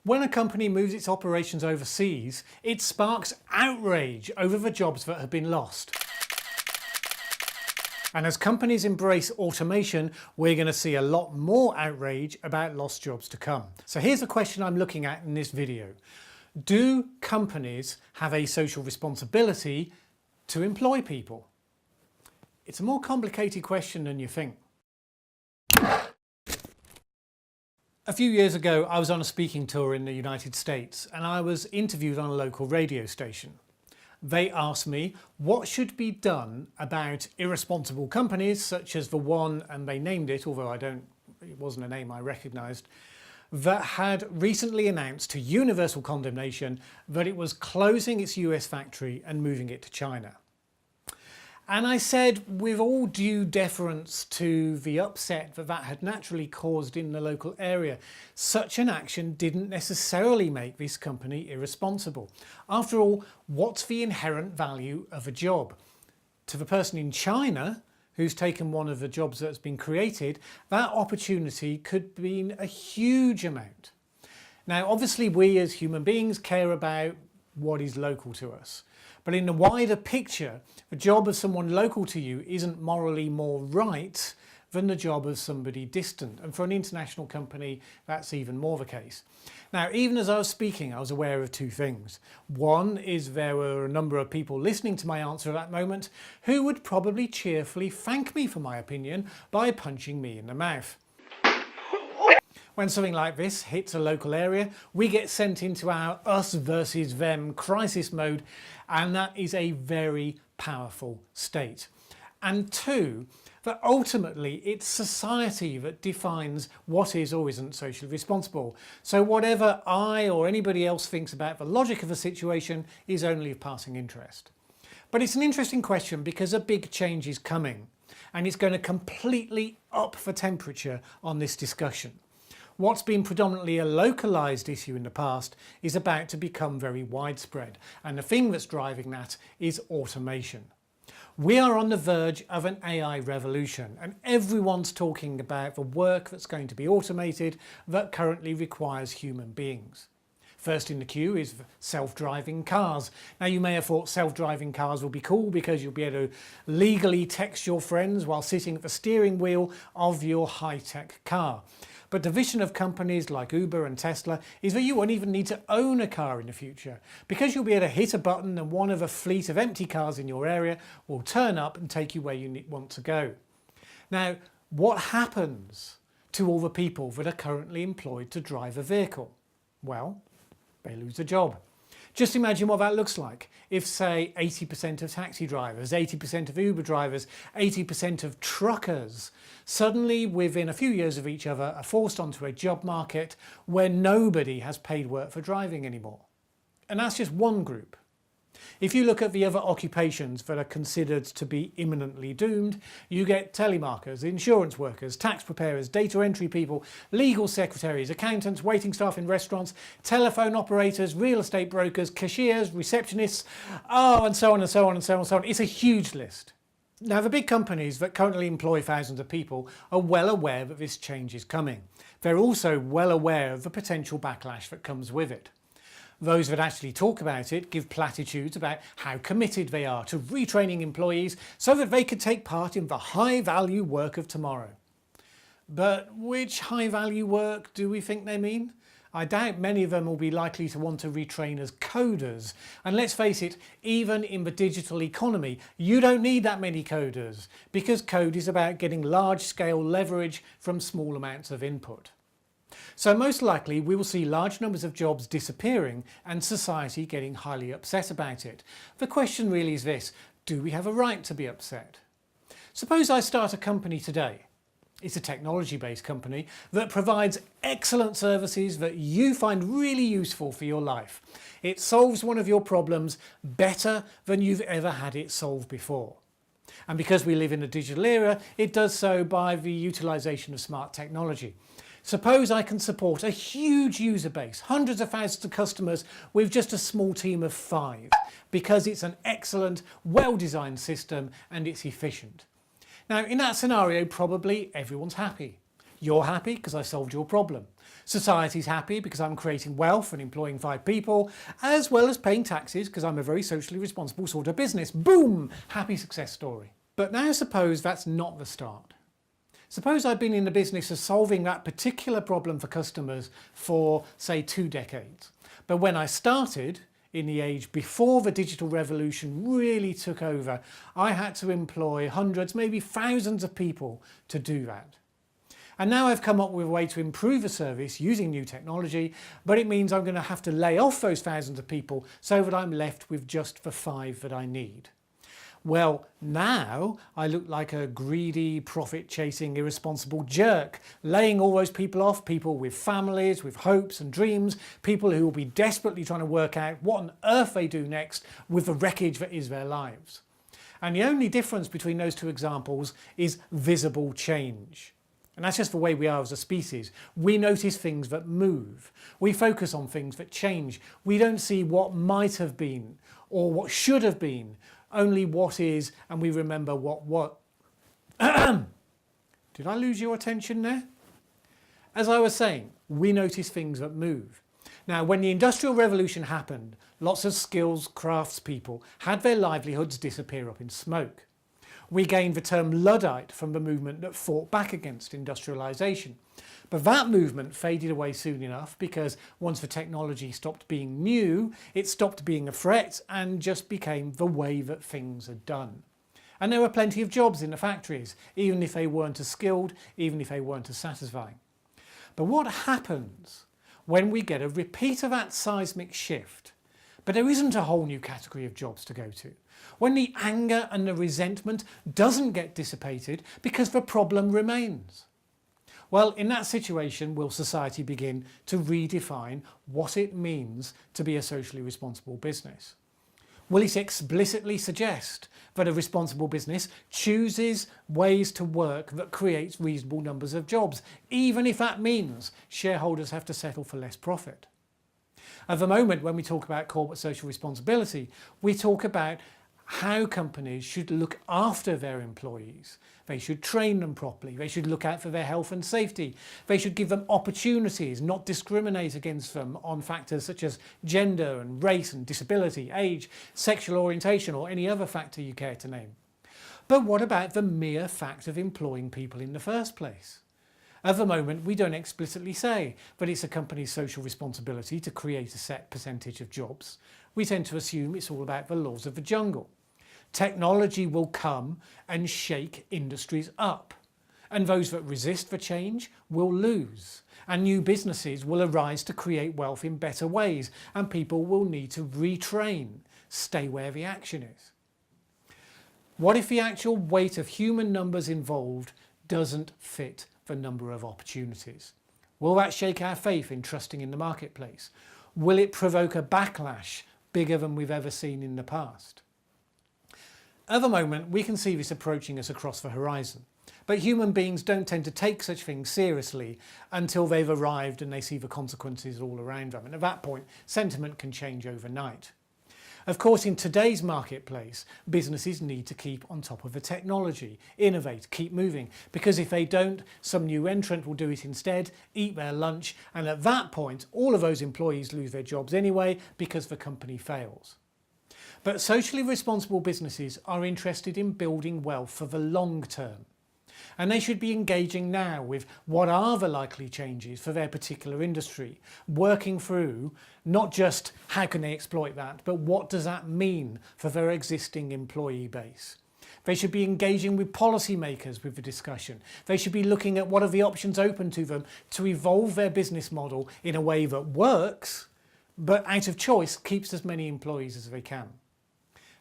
When a company moves its operations overseas, it sparks outrage over the jobs that have been lost. And as companies embrace automation, we're going to see a lot more outrage about lost jobs to come. So here's the question I'm looking at in this video. Do companies have a social responsibility to employ people? It's a more complicated question than you think. A few years ago, I was on a speaking tour in the United States and I was interviewed on a local radio station. They asked me what should be done about irresponsible companies such as the one, and they named it, although it wasn't a name I recognised, that had recently announced to universal condemnation that it was closing its US factory and moving it to China. And I said, with all due deference to the upset that had naturally caused in the local area, such an action didn't necessarily make this company irresponsible. After all, what's the inherent value of a job? To the person in China who's taken one of the jobs that's been created, that opportunity could mean a huge amount. Now, obviously, we as human beings care about what is local to us. But in the wider picture, the job of someone local to you isn't morally more right than the job of somebody distant. And for an international company, that's even more the case. Now, even as I was speaking, I was aware of two things. One is there were a number of people listening to my answer at that moment who would probably cheerfully thank me for my opinion by punching me in the mouth. When something like this hits a local area, we get sent into our us versus them crisis mode, and that is a very powerful state. And two, that ultimately it's society that defines what is or isn't socially responsible. So whatever I or anybody else thinks about the logic of a situation is only of passing interest. But it's an interesting question because a big change is coming, and it's going to completely up the temperature on this discussion. What's been predominantly a localised issue in the past is about to become very widespread, and the thing that's driving that is automation. We are on the verge of an AI revolution, and everyone's talking about the work that's going to be automated that currently requires human beings. First in the queue is self-driving cars. Now, you may have thought self-driving cars will be cool because you'll be able to legally text your friends while sitting at the steering wheel of your high-tech car. But the vision of companies like Uber and Tesla is that you won't even need to own a car in the future, because you'll be able to hit a button and one of a fleet of empty cars in your area will turn up and take you where you want to go. Now, what happens to all the people that are currently employed to drive a vehicle? Well, they lose a job. Just imagine what that looks like if, say, 80% of taxi drivers, 80% of Uber drivers, 80% of truckers suddenly within a few years of each other are forced onto a job market where nobody has paid work for driving anymore. And that's just one group. If you look at the other occupations that are considered to be imminently doomed, you get telemarketers, insurance workers, tax preparers, data entry people, legal secretaries, accountants, waiting staff in restaurants, telephone operators, real estate brokers, cashiers, receptionists, and so on and so on and so on and so on. It's a huge list. Now, the big companies that currently employ thousands of people are well aware that this change is coming. They're also well aware of the potential backlash that comes with it. Those that actually talk about it give platitudes about how committed they are to retraining employees so that they could take part in the high-value work of tomorrow. But which high-value work do we think they mean? I doubt many of them will be likely to want to retrain as coders. And let's face it, even in the digital economy, you don't need that many coders, because code is about getting large-scale leverage from small amounts of input. So most likely we will see large numbers of jobs disappearing and society getting highly upset about it. The question really is this: do we have a right to be upset? Suppose I start a company today. It's a technology-based company that provides excellent services that you find really useful for your life. It solves one of your problems better than you've ever had it solved before. And because we live in a digital era, it does so by the utilisation of smart technology. Suppose I can support a huge user base, hundreds of thousands of customers with just a small team of 5, because it's an excellent, well-designed system and it's efficient. Now, in that scenario, probably everyone's happy. You're happy because I solved your problem. Society's happy because I'm creating wealth and employing 5 people, as well as paying taxes because I'm a very socially responsible sort of business. Boom! Happy success story. But now suppose that's not the start. Suppose I've been in the business of solving that particular problem for customers for, say, 2 decades. But when I started, in the age before the digital revolution really took over, I had to employ hundreds, maybe thousands of people to do that. And now I've come up with a way to improve the service using new technology, but it means I'm going to have to lay off those thousands of people so that I'm left with just the 5 that I need. Well, now I look like a greedy, profit-chasing, irresponsible jerk, laying all those people off, people with families, with hopes and dreams, people who will be desperately trying to work out what on earth they do next with the wreckage that is their lives. And the only difference between those 2 examples is visible change. And that's just the way we are as a species. We notice things that move. We focus on things that change. We don't see what might have been or what should have been, only what is, and we remember what. Did I lose your attention there? As I was saying, we notice things that move. Now, when the Industrial Revolution happened, lots of skills craftspeople had their livelihoods disappear up in smoke. We gained the term Luddite from the movement that fought back against industrialisation. But that movement faded away soon enough because once the technology stopped being new, it stopped being a threat and just became the way that things are done. And there were plenty of jobs in the factories, even if they weren't as skilled, even if they weren't as satisfying. But what happens when we get a repeat of that seismic shift, but there isn't a whole new category of jobs to go to? When the anger and the resentment doesn't get dissipated because the problem remains? Well, in that situation, will society begin to redefine what it means to be a socially responsible business? Will it explicitly suggest that a responsible business chooses ways to work that creates reasonable numbers of jobs, even if that means shareholders have to settle for less profit? At the moment, when we talk about corporate social responsibility, we talk about how companies should look after their employees. They should train them properly. They should look out for their health and safety. They should give them opportunities, not discriminate against them on factors such as gender and race and disability, age, sexual orientation, or any other factor you care to name. But what about the mere fact of employing people in the first place? At the moment, we don't explicitly say that it's a company's social responsibility to create a set percentage of jobs. We tend to assume it's all about the laws of the jungle. Technology will come and shake industries up, and those that resist the change will lose, and new businesses will arise to create wealth in better ways, and people will need to retrain, stay where the action is. What if the actual weight of human numbers involved doesn't fit the number of opportunities? Will that shake our faith in trusting in the marketplace? Will it provoke a backlash bigger than we've ever seen in the past? At the moment, we can see this approaching us across the horizon, but human beings don't tend to take such things seriously until they've arrived and they see the consequences all around them, and at that point, sentiment can change overnight. Of course, in today's marketplace, businesses need to keep on top of the technology, innovate, keep moving, because if they don't, some new entrant will do it instead, eat their lunch, and at that point, all of those employees lose their jobs anyway because the company fails. But socially responsible businesses are interested in building wealth for the long term. And they should be engaging now with what are the likely changes for their particular industry, working through not just how can they exploit that, but what does that mean for their existing employee base. They should be engaging with policymakers with the discussion. They should be looking at what are the options open to them to evolve their business model in a way that works, but out of choice keeps as many employees as they can.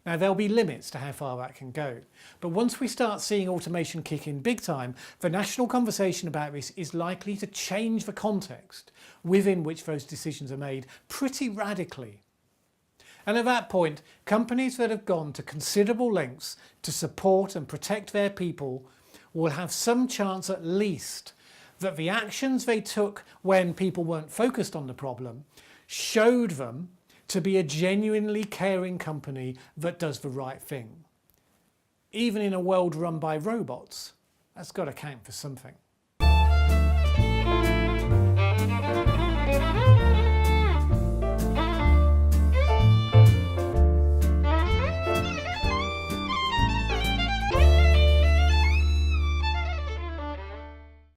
Now, there'll be limits to how far that can go, but once we start seeing automation kick in big time, the national conversation about this is likely to change the context within which those decisions are made pretty radically. And at that point, companies that have gone to considerable lengths to support and protect their people will have some chance at least that the actions they took when people weren't focused on the problem showed them to be a genuinely caring company that does the right thing. Even in a world run by robots, that's got to count for something.